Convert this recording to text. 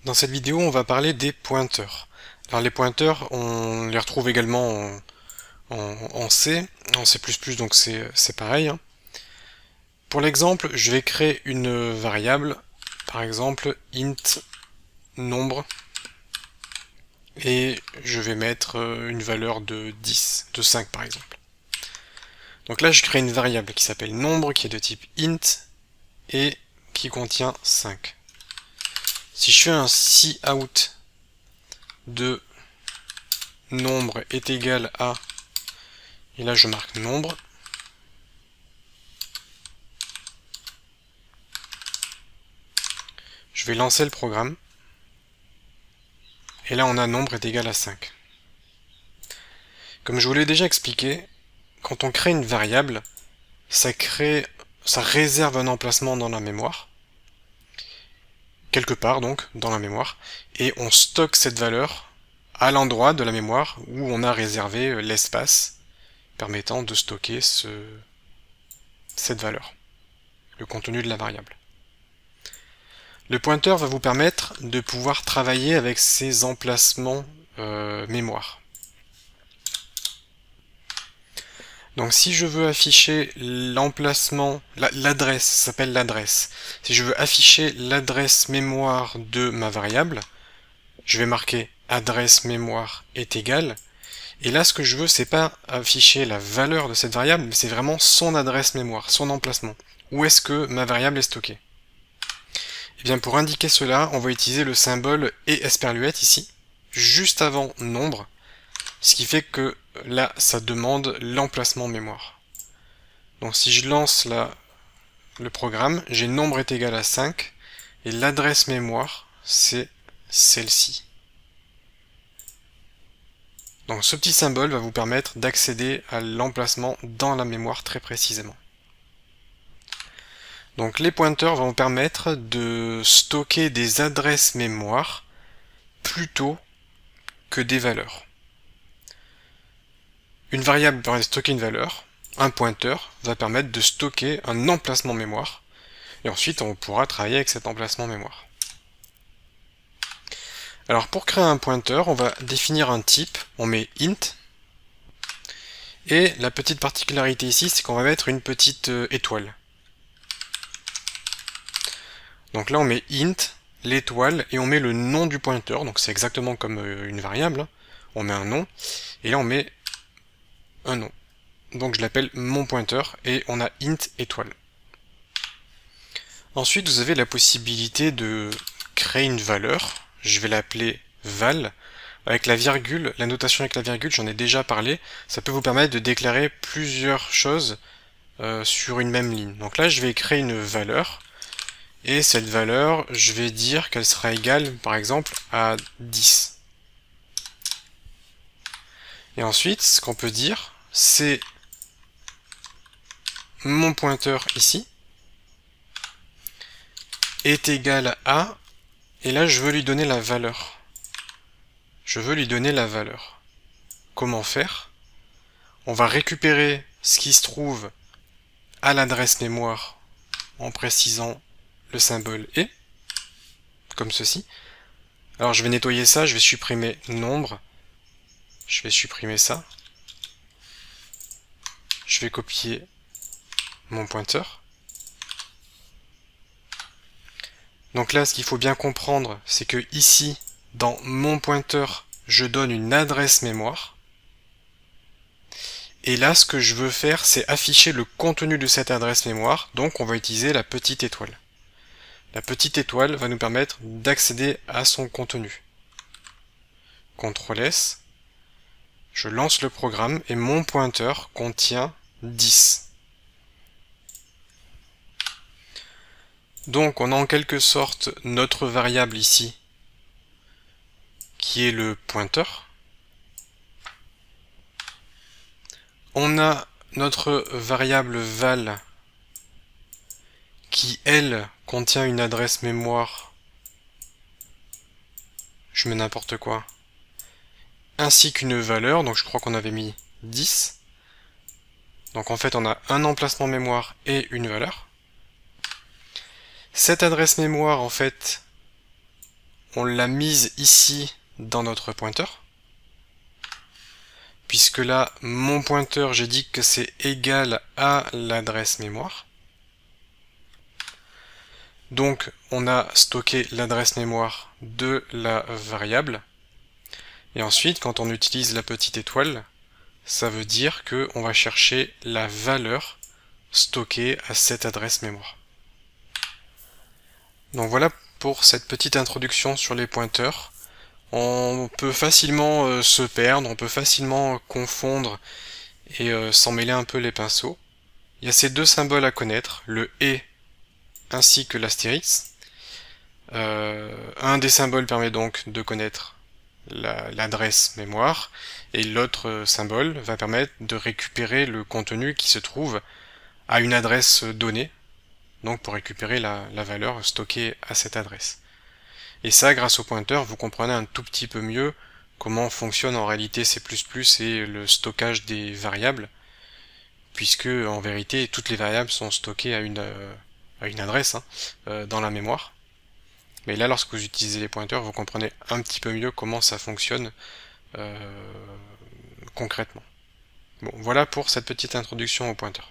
Dans cette vidéo, on va parler des pointeurs. Alors les pointeurs, on les retrouve également en C, en C++, donc c'est pareil, hein. Pour l'exemple, je vais créer une variable, par exemple int nombre, et je vais mettre une valeur de 10, de 5 par exemple. Donc là, je crée une variable qui s'appelle nombre, qui est de type int, et qui contient 5. Si je fais un cout de nombre est égal à, et là je marque nombre, je vais lancer le programme, et là on a nombre est égal à 5. Comme je vous l'ai déjà expliqué, quand on crée une variable, ça réserve un emplacement dans la mémoire, quelque part donc dans la mémoire, et on stocke cette valeur à l'endroit de la mémoire où on a réservé l'espace permettant de stocker cette valeur, le contenu de la variable. Le pointeur va vous permettre de pouvoir travailler avec ces emplacements mémoire. Donc si je veux afficher l'emplacement, l'adresse, ça s'appelle l'adresse. Si je veux afficher l'adresse mémoire de ma variable, je vais marquer adresse mémoire est égale. Et là, ce que je veux, c'est pas afficher la valeur de cette variable, mais c'est vraiment son adresse mémoire, son emplacement. Où est-ce que ma variable est stockée? Et bien pour indiquer cela, on va utiliser le symbole et esperluette ici, juste avant nombre, ce qui fait que là, ça demande l'emplacement mémoire. Donc si je lance le programme, j'ai nombre est égal à 5, et l'adresse mémoire, c'est celle-ci. Donc ce petit symbole va vous permettre d'accéder à l'emplacement dans la mémoire très précisément. Donc les pointeurs vont permettre de stocker des adresses mémoire plutôt que des valeurs. Une variable permet de stocker une valeur, un pointeur va permettre de stocker un emplacement mémoire, et ensuite on pourra travailler avec cet emplacement mémoire. Alors pour créer un pointeur, on va définir un type, on met int, et la petite particularité ici, c'est qu'on va mettre une petite étoile. Donc là on met int, l'étoile, et on met le nom du pointeur, donc c'est exactement comme une variable, hein. On met un nom, et là on met un nom. Donc je l'appelle mon pointeur, et on a int étoile. Ensuite vous avez la possibilité de créer une valeur, je vais l'appeler val, avec la virgule, la notation avec la virgule, j'en ai déjà parlé, ça peut vous permettre de déclarer plusieurs choses sur une même ligne. Donc là je vais créer une valeur, et cette valeur, je vais dire qu'elle sera égale, par exemple, à 10. Et ensuite, ce qu'on peut dire, c'est mon pointeur ici est égal à, et là je veux lui donner la valeur. Je veux lui donner la valeur. Comment faire? On va récupérer ce qui se trouve à l'adresse mémoire en précisant le symbole et, comme ceci. Alors je vais nettoyer ça, je vais supprimer nombre, je vais supprimer ça, je vais copier mon pointeur. Donc là, ce qu'il faut bien comprendre, c'est que ici, dans mon pointeur, je donne une adresse mémoire. Et là, ce que je veux faire, c'est afficher le contenu de cette adresse mémoire, donc on va utiliser la petite étoile. La petite étoile va nous permettre d'accéder à son contenu. CTRL S, je lance le programme et mon pointeur contient 10. Donc on a en quelque sorte notre variable ici, qui est le pointeur. On a notre variable val qui, elle, contient une adresse mémoire, je mets n'importe quoi, ainsi qu'une valeur, donc je crois qu'on avait mis 10. Donc en fait on a un emplacement mémoire et une valeur. Cette adresse mémoire, en fait, on l'a mise ici dans notre pointeur. Puisque là, mon pointeur, j'ai dit que c'est égal à l'adresse mémoire. Donc, on a stocké l'adresse mémoire de la variable. Et ensuite, quand on utilise la petite étoile, ça veut dire qu'on va chercher la valeur stockée à cette adresse mémoire. Donc voilà pour cette petite introduction sur les pointeurs. On peut facilement se perdre, on peut facilement confondre et s'en mêler un peu les pinceaux. Il y a ces deux symboles à connaître, le et ainsi que l'astérix. Un des symboles permet donc de connaître l'adresse mémoire et l'autre symbole va permettre de récupérer le contenu qui se trouve à une adresse donnée, donc pour récupérer la valeur stockée à cette adresse. Et ça, grâce au pointeur, vous comprenez un tout petit peu mieux comment fonctionne en réalité C++ et le stockage des variables, puisque en vérité toutes les variables sont stockées à une adresse dans la mémoire. Mais là, lorsque vous utilisez les pointeurs, vous comprenez un petit peu mieux comment ça fonctionne concrètement. Bon, voilà pour cette petite introduction aux pointeurs.